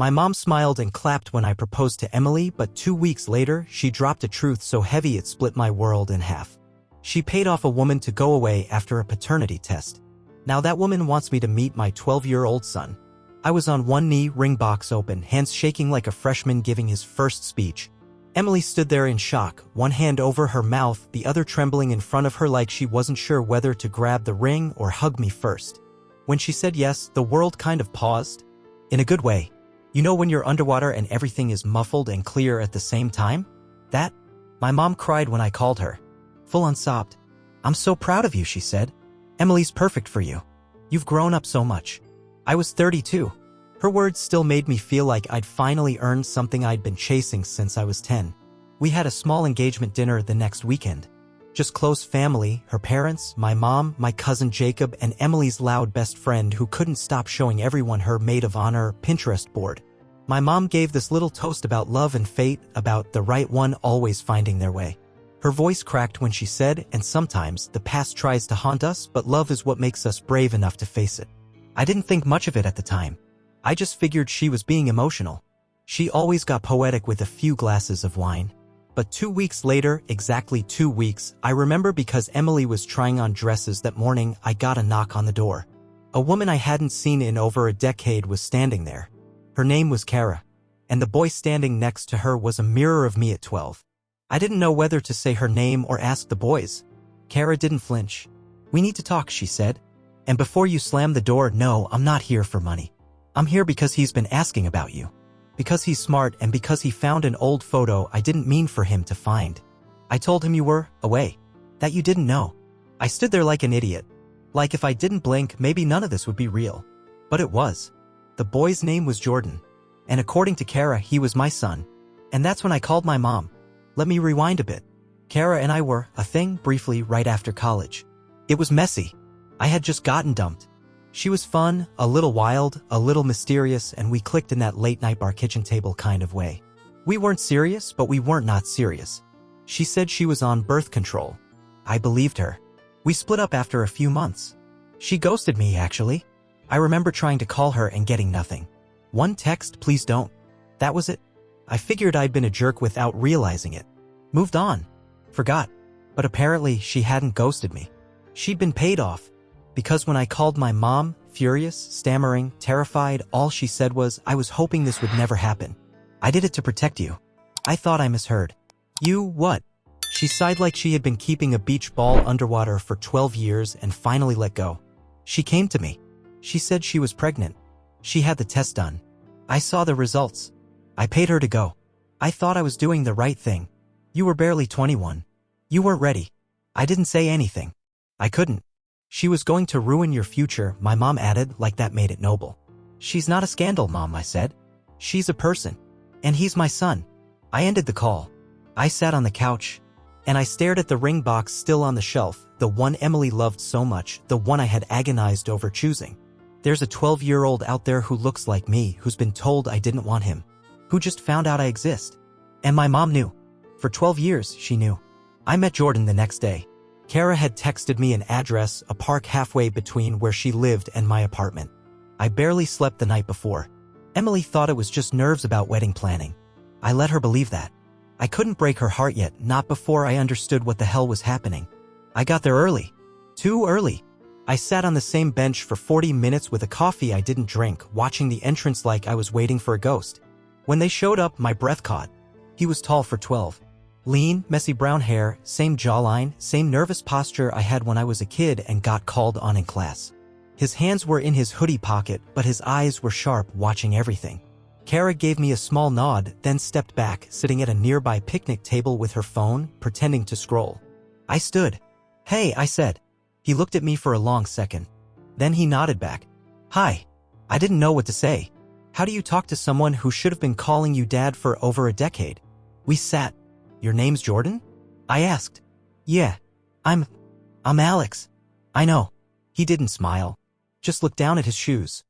My mom smiled and clapped when I proposed to Emily, but 2 weeks later, she dropped a truth so heavy it split my world in half. She paid off a woman to go away after a paternity test. Now that woman wants me to meet my 12-year-old son. I was on one knee, ring box open, hands shaking like a freshman giving his first speech. Emily stood there in shock, one hand over her mouth, the other trembling in front of her like she wasn't sure whether to grab the ring or hug me first. When she said yes, the world kind of paused. In a good way. You know when you're underwater and everything is muffled and clear at the same time? That? My mom cried when I called her. Full-on sobbed. "I'm so proud of you," she said. "Emily's perfect for you. You've grown up so much." I was 32. Her words still made me feel like I'd finally earned something I'd been chasing since I was 10. We had a small engagement dinner the next weekend. Just close family, her parents, my mom, my cousin Jacob, and Emily's loud best friend who couldn't stop showing everyone her maid of honor Pinterest board. My mom gave this little toast about love and fate, about the right one always finding their way. Her voice cracked when she said, "And sometimes the past tries to haunt us, but love is what makes us brave enough to face it." I didn't think much of it at the time. I just figured she was being emotional. She always got poetic with a few glasses of wine. But 2 weeks later, exactly 2 weeks, I remember because Emily was trying on dresses that morning, I got a knock on the door. A woman I hadn't seen in over a decade was standing there. Her name was Kara, and the boy standing next to her was a mirror of me at 12. I didn't know whether to say her name or ask the boys. Kara didn't flinch. "We need to talk," she said. "And before you slam the door, no, I'm not here for money. I'm here because he's been asking about you. Because he's smart and because he found an old photo I didn't mean for him to find. I told him you were away. That you didn't know." I stood there like an idiot. Like if I didn't blink, maybe none of this would be real. But it was. The boy's name was Jordan. And according to Kara, he was my son. And that's when I called my mom. Let me rewind a bit. Kara and I were a thing briefly right after college. It was messy. I had just gotten dumped. She was fun, a little wild, a little mysterious, and we clicked in that late-night bar kitchen table kind of way. We weren't serious, but we weren't not serious. She said she was on birth control. I believed her. We split up after a few months. She ghosted me, actually. I remember trying to call her and getting nothing. One text, "Please don't." That was it. I figured I'd been a jerk without realizing it. Moved on. Forgot. But apparently she hadn't ghosted me. She'd been paid off. Because when I called my mom, furious, stammering, terrified, all she said was, "I was hoping this would never happen. I did it to protect you." I thought I misheard. "You what?" She sighed like she had been keeping a beach ball underwater for 12 years and finally let go. She came to me. She said she was pregnant. She had the test done. I saw the results. I paid her to go. I thought I was doing the right thing. "You were barely 21. You weren't ready." I didn't say anything. I couldn't. "She was going to ruin your future," my mom added, like that made it noble. "She's not a scandal, Mom," I said. "She's a person. And he's my son." I ended the call. I sat on the couch. And I stared at the ring box still on the shelf, the one Emily loved so much, the one I had agonized over choosing. There's a 12-year-old out there who looks like me, who's been told I didn't want him. Who just found out I exist. And my mom knew. For 12 years, she knew. I met Jordan the next day. Kara had texted me an address, a park halfway between where she lived and my apartment. I barely slept the night before. Emily thought it was just nerves about wedding planning. I let her believe that. I couldn't break her heart yet, not before I understood what the hell was happening. I got there early. Too early. I sat on the same bench for 40 minutes with a coffee I didn't drink, watching the entrance like I was waiting for a ghost. When they showed up, my breath caught. He was tall for 12. Lean, messy brown hair, same jawline, same nervous posture I had when I was a kid and got called on in class. His hands were in his hoodie pocket, but his eyes were sharp, watching everything. Kara gave me a small nod, then stepped back, sitting at a nearby picnic table with her phone, pretending to scroll. I stood. "Hey," I said. He looked at me for a long second. Then he nodded back. "Hi." I didn't know what to say. How do you talk to someone who should have been calling you dad for over a decade? We sat. "Your name's Jordan?" I asked. "Yeah. I'm Alex." "I know." He didn't smile. Just looked down at his shoes.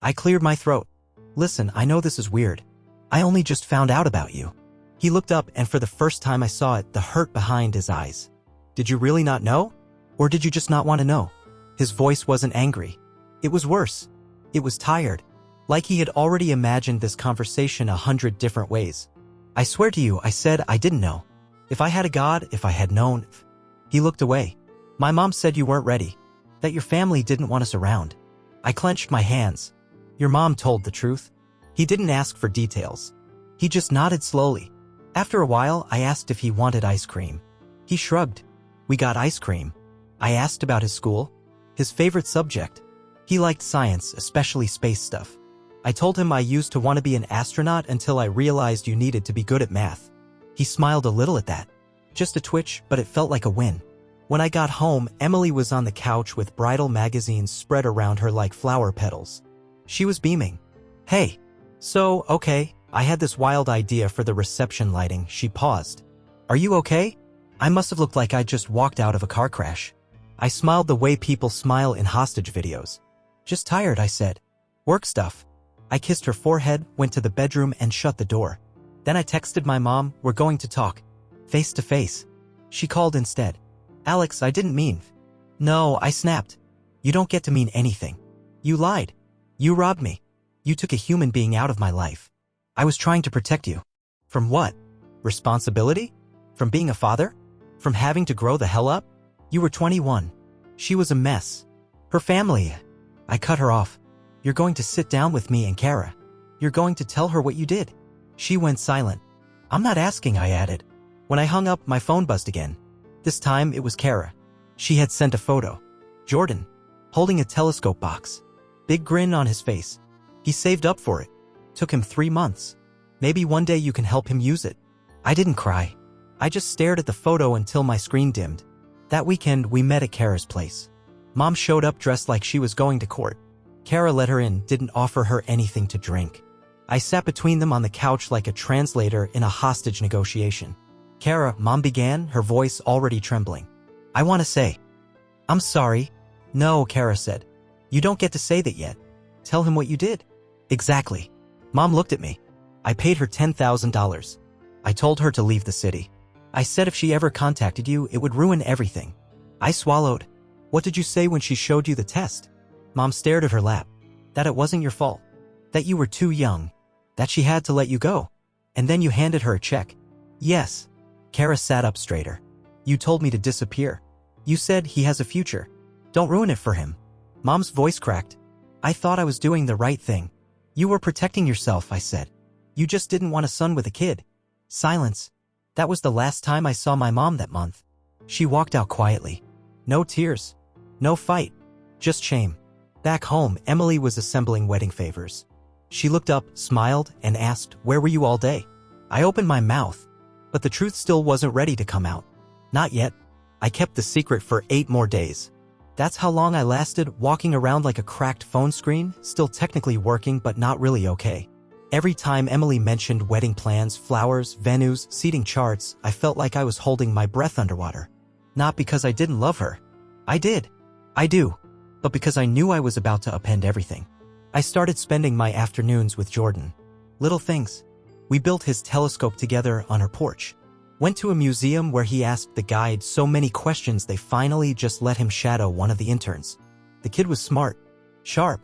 I cleared my throat. "Listen, I know this is weird. I only just found out about you." He looked up, and for the first time I saw it, the hurt behind his eyes. "Did you really not know? Or did you just not want to know?" His voice wasn't angry. It was worse. It was tired. Like he had already imagined this conversation 100 different ways. I swear to you, I said I didn't know. If I had a God, if I had known. He looked away. My mom said you weren't ready. That your family didn't want us around. I clenched my hands. Your mom told the truth. He didn't ask for details. He just nodded slowly. After a while, I asked if he wanted ice cream. He shrugged. We got ice cream. I asked about his school, his favorite subject. He liked science, especially space stuff. I told him I used to want to be an astronaut until I realized you needed to be good at math. He smiled a little at that. Just a twitch, but it felt like a win. When I got home, Emily was on the couch with bridal magazines spread around her like flower petals. She was beaming. Hey. So, okay, I had this wild idea for the reception lighting. She paused. Are you okay? I must have looked like I just walked out of a car crash. I smiled the way people smile in hostage videos. Just tired, I said. Work stuff. I kissed her forehead, went to the bedroom and shut the door. Then I texted my mom, we're going to talk. Face to face. She called instead. Alex, I didn't mean. No, I snapped. You don't get to mean anything. You lied. You robbed me. You took a human being out of my life. I was trying to protect you. From what? Responsibility? From being a father? From having to grow the hell up? You were 21. She was a mess. Her family. I cut her off. You're going to sit down with me and Kara. You're going to tell her what you did. She went silent. I'm not asking, I added. When I hung up, my phone buzzed again. This time, it was Kara. She had sent a photo. Jordan, holding a telescope box. Big grin on his face. He saved up for it. Took him 3 months. Maybe one day you can help him use it. I didn't cry. I just stared at the photo until my screen dimmed. That weekend, we met at Kara's place. Mom showed up dressed like she was going to court. Kara let her in, didn't offer her anything to drink. I sat between them on the couch like a translator in a hostage negotiation. Kara, Mom began, her voice already trembling. I want to say. I'm sorry. No, Kara said. You don't get to say that yet. Tell him what you did. Exactly. Mom looked at me. I paid her $10,000. I told her to leave the city. I said if she ever contacted you, it would ruin everything. I swallowed. What did you say when she showed you the test? Mom stared at her lap. That it wasn't your fault. That you were too young. That she had to let you go. And then you handed her a check. Yes. Kara sat up straighter. You told me to disappear. You said he has a future. Don't ruin it for him. Mom's voice cracked. I thought I was doing the right thing. You were protecting yourself, I said. You just didn't want a son with a kid. Silence. That was the last time I saw my mom that month. She walked out quietly. No tears. No fight. Just shame. Back home, Emily was assembling wedding favors. She looked up, smiled, and asked, where were you all day? I opened my mouth. But the truth still wasn't ready to come out. Not yet. I kept the secret for 8 more days. That's how long I lasted, walking around like a cracked phone screen, still technically working but not really okay. Every time Emily mentioned wedding plans, flowers, venues, seating charts, I felt like I was holding my breath underwater. Not because I didn't love her. I did. I do. But because I knew I was about to upend everything. I started spending my afternoons with Jordan. Little things. We built his telescope together on her porch. Went to a museum where he asked the guide so many questions they finally just let him shadow one of the interns. The kid was smart, sharp,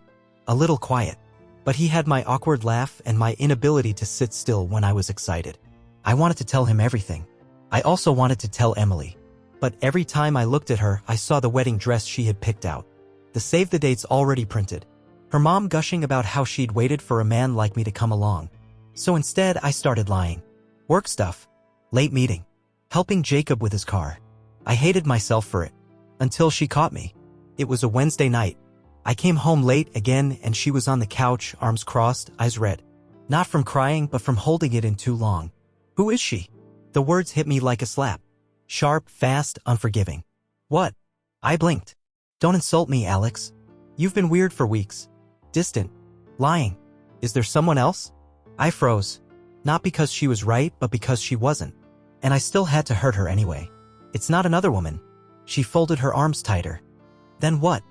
a little quiet. But he had my awkward laugh and my inability to sit still when I was excited. I wanted to tell him everything. I also wanted to tell Emily. But every time I looked at her, I saw the wedding dress she had picked out. The save the dates already printed. Her mom gushing about how she'd waited for a man like me to come along. So instead, I started lying. Work stuff. Late meeting. Helping Jacob with his car. I hated myself for it. Until she caught me. It was a Wednesday night. I came home late again and she was on the couch, arms crossed, eyes red. Not from crying, but from holding it in too long. Who is she? The words hit me like a slap. Sharp, fast, unforgiving. What? I blinked. Don't insult me, Alex. You've been weird for weeks. Distant. Lying. Is there someone else? I froze. Not because she was right, but because she wasn't. And I still had to hurt her anyway. It's not another woman. She folded her arms tighter. Then what?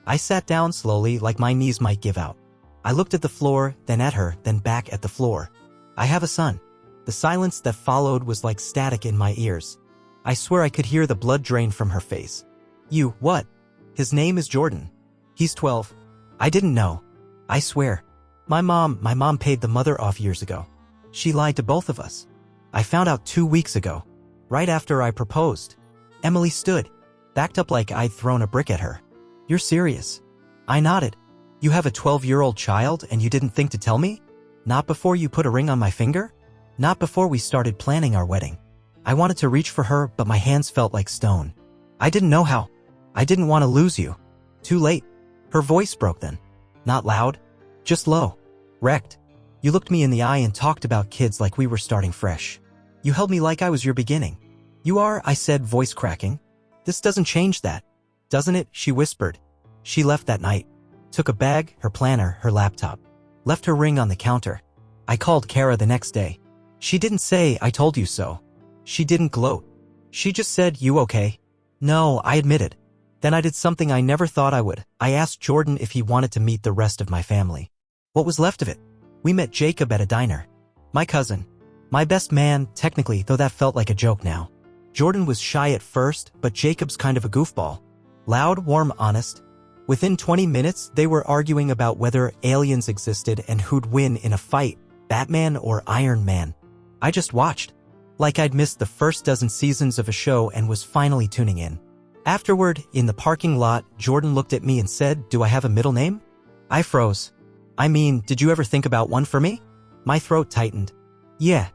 I sat down slowly, like my knees might give out. I looked at the floor, then at her, then back at the floor. I have a son. The silence that followed was like static in my ears. I swear I could hear the blood drain from her face. You, what? His name is Jordan. He's 12. I didn't know. I swear. My mom paid the mother off years ago. She lied to both of us. I found out 2 weeks ago, right after I proposed. Emily stood, backed up like I'd thrown a brick at her. You're serious? I nodded. You have a 12-year-old child and you didn't think to tell me? Not before you put a ring on my finger? Not before we started planning our wedding. I wanted to reach for her, but my hands felt like stone. I didn't know how. I didn't want to lose you. Too late. Her voice broke then. Not loud, just low. Wrecked. You looked me in the eye and talked about kids like we were starting fresh. You held me like I was your beginning. You are, I said, voice cracking. This doesn't change that. Doesn't it? She whispered. She left that night. Took a bag, her planner, her laptop. Left her ring on the counter. I called Kara the next day. She didn't say, I told you so. She didn't gloat. She just said, you okay? No, I admitted. Then I did something I never thought I would. I asked Jordan if he wanted to meet the rest of my family. What was left of it? We met Jacob at a diner. My cousin. My best man, technically, though that felt like a joke now. Jordan was shy at first, but Jacob's kind of a goofball. Loud, warm, honest. Within 20 minutes, they were arguing about whether aliens existed and who'd win in a fight, Batman or Iron Man. I just watched. Like I'd missed the first dozen seasons of a show and was finally tuning in. Afterward, in the parking lot, Jordan looked at me and said, do I have a middle name? I froze. I mean, did you ever think about one for me? My throat tightened. Yeah,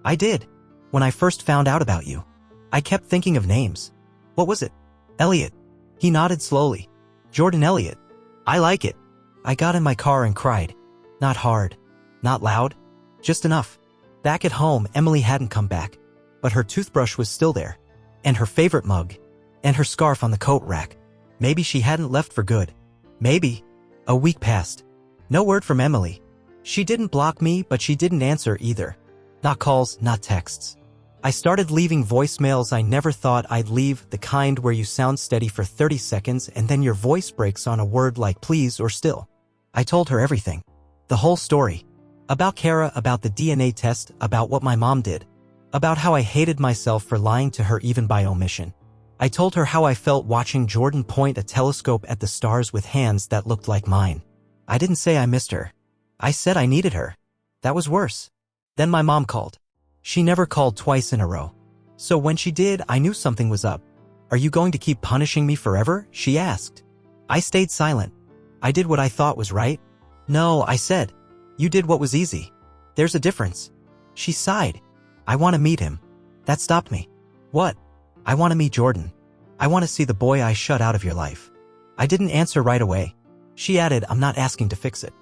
I did. When I first found out about you. I kept thinking of names. What was it? Elliot. He nodded slowly. Jordan Elliot. I like it. I got in my car and cried. Not hard. Not loud. Just enough. Back at home, Emily hadn't come back. But her toothbrush was still there. And her favorite mug. And her scarf on the coat rack. Maybe she hadn't left for good. Maybe. A week passed. No word from Emily. She didn't block me, but she didn't answer either. Not calls, not texts. I started leaving voicemails I never thought I'd leave, the kind where you sound steady for 30 seconds and then your voice breaks on a word like please or still. I told her everything. The whole story. About Kara, about the DNA test, about what my mom did. About how I hated myself for lying to her even by omission. I told her how I felt watching Jordan point a telescope at the stars with hands that looked like mine. I didn't say I missed her. I said I needed her. That was worse. Then my mom called. She never called twice in a row. So when she did, I knew something was up. Are you going to keep punishing me forever? She asked. I stayed silent. I did what I thought was right. No, I said. You did what was easy. There's a difference. She sighed. I want to meet him. That stopped me. What? I want to meet Jordan. I want to see the boy I shut out of your life. I didn't answer right away. She added, I'm not asking to fix it.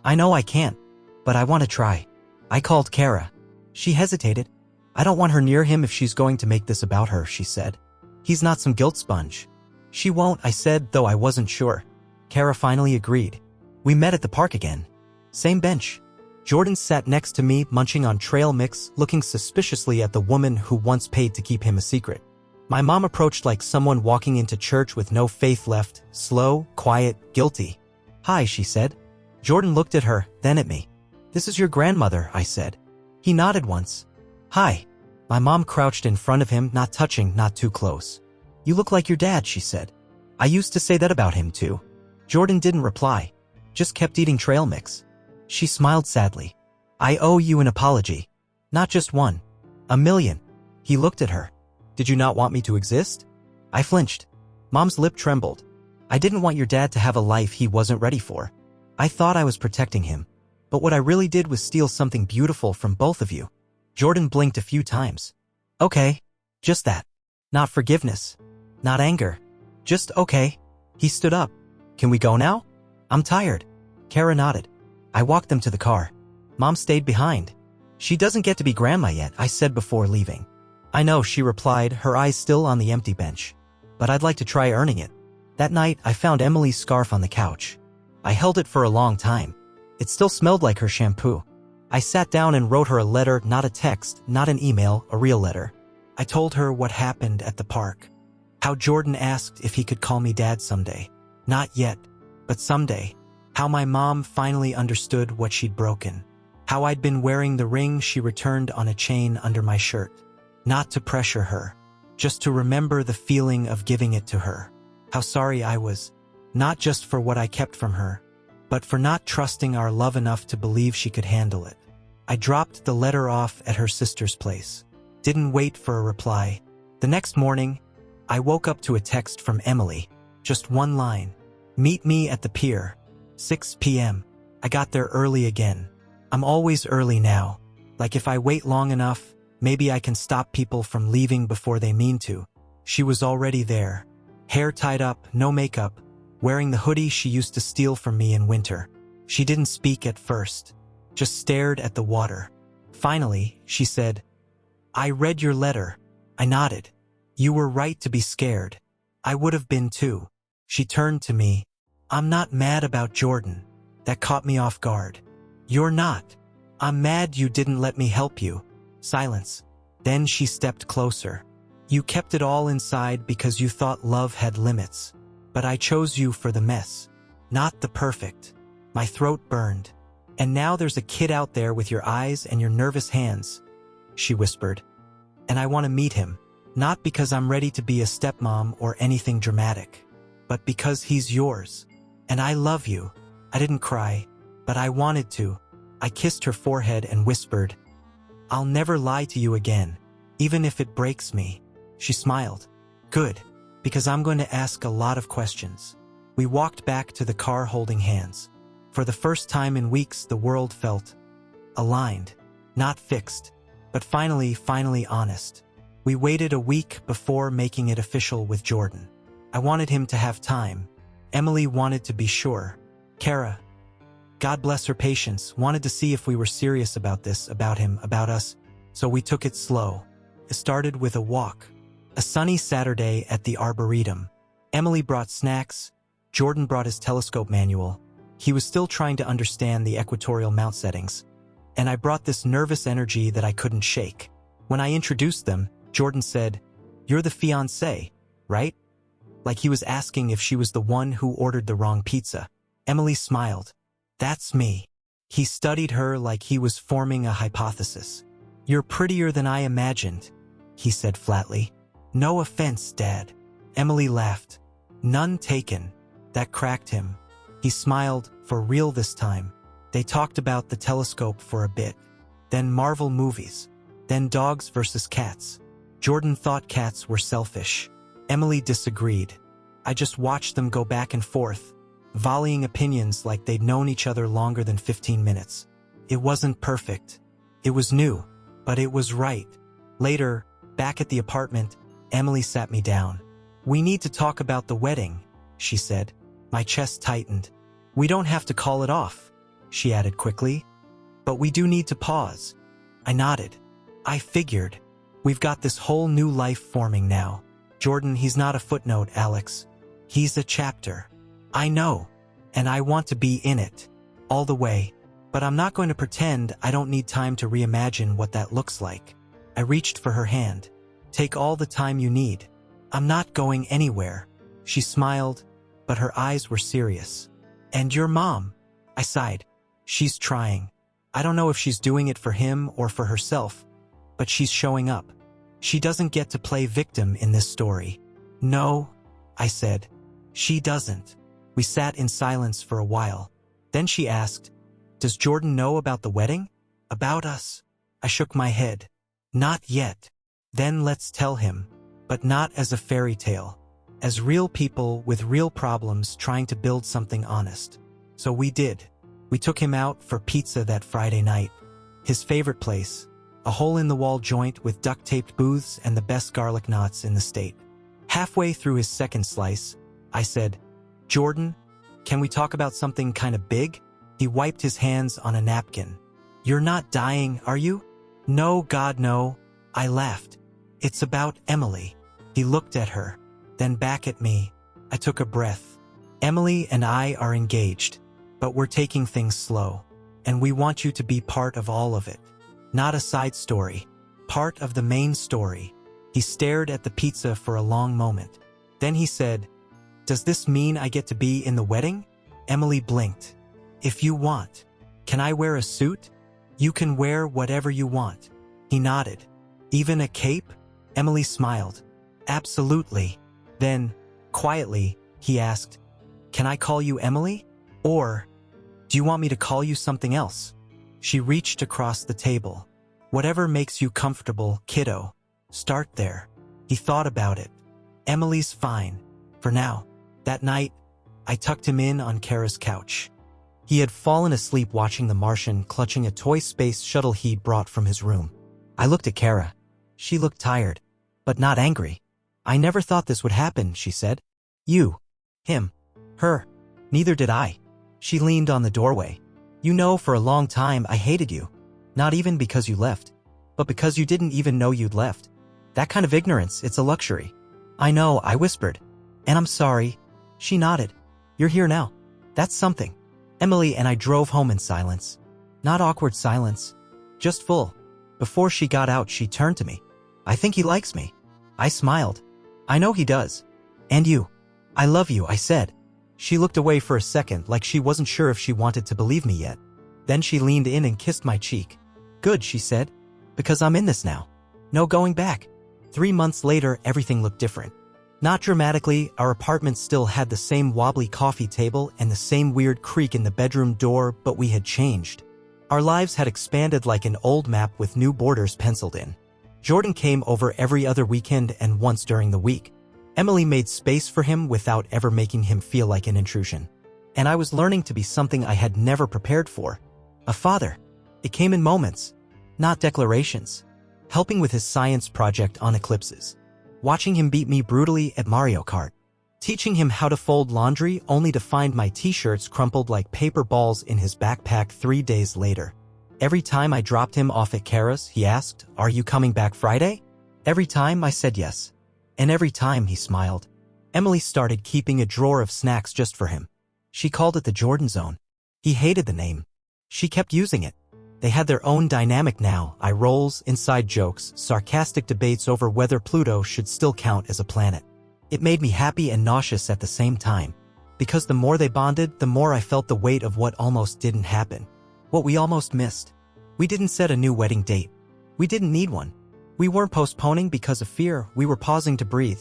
I know I can't, but I want to try. I called Kara. She hesitated. I don't want her near him if she's going to make this about her, she said. He's not some guilt sponge. She won't, I said, though I wasn't sure. Kara finally agreed. We met at the park again. Same bench. Jordan sat next to me, munching on trail mix, looking suspiciously at the woman who once paid to keep him a secret. My mom approached like someone walking into church with no faith left, slow, quiet, guilty. Hi, she said. Jordan looked at her, then at me. This is your grandmother, I said. He nodded once. Hi. My mom crouched in front of him, not touching, not too close. You look like your dad, she said. I used to say that about him too. Jordan didn't reply. Just kept eating trail mix. She smiled sadly. I owe you an apology. Not just one. A million. He looked at her. Did you not want me to exist? I flinched. Mom's lip trembled. I didn't want your dad to have a life he wasn't ready for. I thought I was protecting him. But what I really did was steal something beautiful from both of you. Jordan blinked a few times. Okay. Just that. Not forgiveness. Not anger. Just okay. He stood up. Can we go now? I'm tired. Kara nodded. I walked them to the car. Mom stayed behind. She doesn't get to be grandma yet, I said before leaving. I know, she replied, her eyes still on the empty bench. But I'd like to try earning it. That night, I found Emily's scarf on the couch. I held it for a long time. It still smelled like her shampoo. I sat down and wrote her a letter, not a text, not an email, a real letter. I told her what happened at the park. How Jordan asked if he could call me dad someday. Not yet, but someday. How my mom finally understood what she'd broken. How I'd been wearing the ring she returned on a chain under my shirt. Not to pressure her, just to remember the feeling of giving it to her. How sorry I was, not just for what I kept from her, but for not trusting our love enough to believe she could handle it. I dropped the letter off at her sister's place. Didn't wait for a reply. The next morning, I woke up to a text from Emily. Just one line. Meet me at the pier. 6 p.m. I got there early again. I'm always early now. Like if I wait long enough, maybe I can stop people from leaving before they mean to. She was already there. Hair tied up, no makeup, wearing the hoodie she used to steal from me in winter. She didn't speak at first, just stared at the water. Finally, she said, "I read your letter." I nodded. "You were right to be scared. I would have been too." She turned to me. "I'm not mad about Jordan." That caught me off guard. "You're not." "I'm mad you didn't let me help you." Silence. Then she stepped closer. "You kept it all inside because you thought love had limits. But I chose you for the mess, not the perfect." My throat burned. "And now there's a kid out there with your eyes and your nervous hands," she whispered. "And I want to meet him. Not because I'm ready to be a stepmom or anything dramatic, but because he's yours. And I love you." I didn't cry, but I wanted to. I kissed her forehead and whispered, "I'll never lie to you again, even if it breaks me." She smiled. "Good, because I'm going to ask a lot of questions." We walked back to the car holding hands. For the first time in weeks, the world felt aligned, not fixed, but finally honest. We waited a week before making it official with Jordan. I wanted him to have time. Emily wanted to be sure. Kara, God bless her patience, wanted to see if we were serious about this, about him, about us, so we took it slow. It started with a walk. A sunny Saturday at the Arboretum. Emily brought snacks. Jordan brought his telescope manual. He was still trying to understand the equatorial mount settings. And I brought this nervous energy that I couldn't shake. When I introduced them, Jordan said, "You're the fiancé, right?" Like he was asking if she was the one who ordered the wrong pizza. Emily smiled. "That's me." He studied her like he was forming a hypothesis. "You're prettier than I imagined," he said flatly. "No offense, Dad." Emily laughed. "None taken." That cracked him. He smiled, for real this time. They talked about the telescope for a bit. Then Marvel movies. Then dogs versus cats. Jordan thought cats were selfish. Emily disagreed. I just watched them go back and forth, volleying opinions like they'd known each other longer than 15 minutes. It wasn't perfect. It was new, but it was right. Later, back at the apartment, Emily sat me down. "We need to talk about the wedding," she said. My chest tightened. "We don't have to call it off," she added quickly. "But we do need to pause." I nodded. "I figured. We've got this whole new life forming now. Jordan, he's not a footnote, Alex. He's a chapter. I know. And I want to be in it. All the way. But I'm not going to pretend I don't need time to reimagine what that looks like." I reached for her hand. "Take all the time you need. I'm not going anywhere." She smiled, but her eyes were serious. "And your mom?" I sighed. "She's trying. I don't know if she's doing it for him or for herself, but she's showing up. She doesn't get to play victim in this story." "No," I said. "She doesn't." We sat in silence for a while. Then she asked, "Does Jordan know about the wedding? About us?" I shook my head. "Not yet." "Then let's tell him. But not as a fairy tale. As real people with real problems trying to build something honest." So we did. We took him out for pizza that Friday night. His favorite place. A hole-in-the-wall joint with duct-taped booths and the best garlic knots in the state. Halfway through his second slice, I said, "Jordan, can we talk about something kind of big?" He wiped his hands on a napkin. "You're not dying, are you?" "No, God, no." I laughed. "It's about Emily." He looked at her, then back at me. I took a breath. "Emily and I are engaged, but we're taking things slow. And we want you to be part of all of it. Not a side story. Part of the main story." He stared at the pizza for a long moment. Then he said, "Does this mean I get to be in the wedding?" Emily blinked. "If you want. Can I wear a suit?" "You can wear whatever you want." He nodded. "Even a cape?" Emily smiled. "Absolutely." Then, quietly, he asked, "Can I call you Emily? Or Do you want me to call you something else? She reached across the table. Whatever makes you comfortable, kiddo. Start there. He thought about it. Emily's fine. For now. That night, I tucked him in on Kara's couch. He had fallen asleep watching The Martian, clutching a toy space shuttle he'd brought from his room. I looked at Kara. She looked tired, but not angry. I never thought this would happen, she said. You. Him. Her. Neither did I. She leaned on the doorway. You know, for a long time I hated you. Not even because you left, but because you didn't even know you'd left. That kind of ignorance, it's a luxury. I know, I whispered. And I'm sorry. She nodded. You're here now. That's something. Emily and I drove home in silence. Not awkward silence. Just full. Before she got out, she turned to me. I think he likes me. I smiled. I know he does. And you. I love you, I said. She looked away for a second like she wasn't sure if she wanted to believe me yet. Then she leaned in and kissed my cheek. Good, she said. Because I'm in this now. No going back. 3 months later, everything looked different. Not dramatically, our apartment still had the same wobbly coffee table and the same weird creak in the bedroom door, but we had changed. Our lives had expanded like an old map with new borders penciled in. Jordan came over every other weekend and once during the week. Emily made space for him without ever making him feel like an intrusion. And I was learning to be something I had never prepared for. A father. It came in moments, not declarations. Helping with his science project on eclipses. Watching him beat me brutally at Mario Kart. Teaching him how to fold laundry only to find my t-shirts crumpled like paper balls in his backpack 3 days later. Every time I dropped him off at Kara's, he asked, "Are you coming back Friday?" Every time I said yes. And every time he smiled. Emily started keeping a drawer of snacks just for him. She called it the Jordan Zone. He hated the name. She kept using it. They had their own dynamic now, eye rolls, inside jokes, sarcastic debates over whether Pluto should still count as a planet. It made me happy and nauseous at the same time. Because the more they bonded, the more I felt the weight of what almost didn't happen. What we almost missed. We didn't set a new wedding date. We didn't need one. We weren't postponing because of fear, we were pausing to breathe.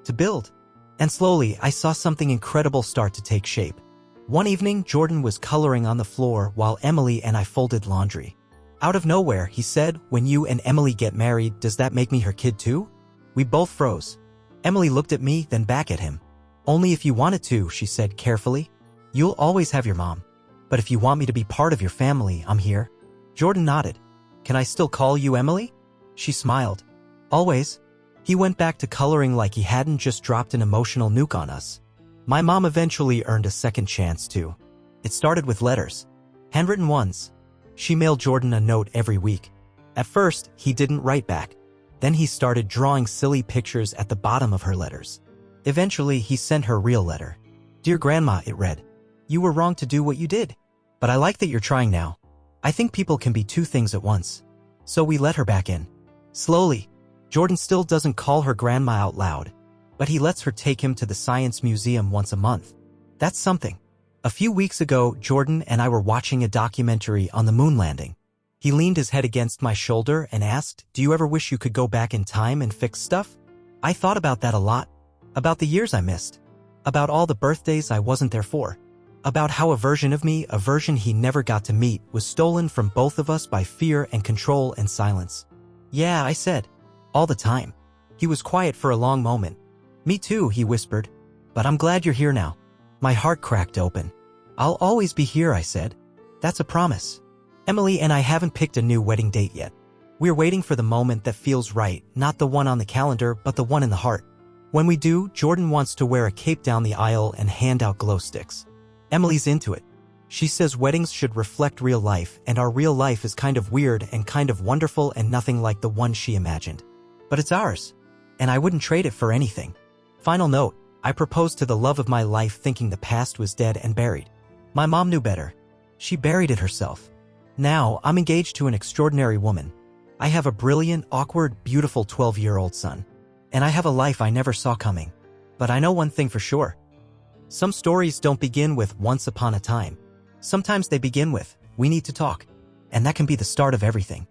To build. And slowly, I saw something incredible start to take shape. One evening, Jordan was coloring on the floor while Emily and I folded laundry. Out of nowhere, he said, "When you and Emily get married, does that make me her kid too?" We both froze. Emily looked at me, then back at him. "Only if you wanted to," she said carefully. "You'll always have your mom. But if you want me to be part of your family, I'm here." Jordan nodded. "Can I still call you Emily?" She smiled. "Always." He went back to coloring like he hadn't just dropped an emotional nuke on us. My mom eventually earned a second chance too. It started with letters. Handwritten ones. She mailed Jordan a note every week. At first, he didn't write back. Then he started drawing silly pictures at the bottom of her letters. Eventually, he sent her a real letter. "Dear Grandma," it read. "You were wrong to do what you did. But I like that you're trying now. I think people can be two things at once." So we let her back in. Slowly. Jordan still doesn't call her grandma out loud. But he lets her take him to the Science Museum once a month. That's something. A few weeks ago, Jordan and I were watching a documentary on the moon landing. He leaned his head against my shoulder and asked, "Do you ever wish you could go back in time and fix stuff?" I thought about that a lot. About the years I missed. About all the birthdays I wasn't there for. About how a version of me, a version he never got to meet, was stolen from both of us by fear and control and silence. "Yeah," I said. "All the time." He was quiet for a long moment. "Me too," he whispered. "But I'm glad you're here now." My heart cracked open. "I'll always be here," I said. "That's a promise." Emily and I haven't picked a new wedding date yet. We're waiting for the moment that feels right, not the one on the calendar, but the one in the heart. When we do, Jordan wants to wear a cape down the aisle and hand out glow sticks. Emily's into it. She says weddings should reflect real life, and our real life is kind of weird and kind of wonderful and nothing like the one she imagined. But it's ours. And I wouldn't trade it for anything. Final note, I proposed to the love of my life thinking the past was dead and buried. My mom knew better. She buried it herself. Now, I'm engaged to an extraordinary woman. I have a brilliant, awkward, beautiful 12-year-old son. And I have a life I never saw coming. But I know one thing for sure. Some stories don't begin with "once upon a time." Sometimes they begin with "we need to talk." And that can be the start of everything.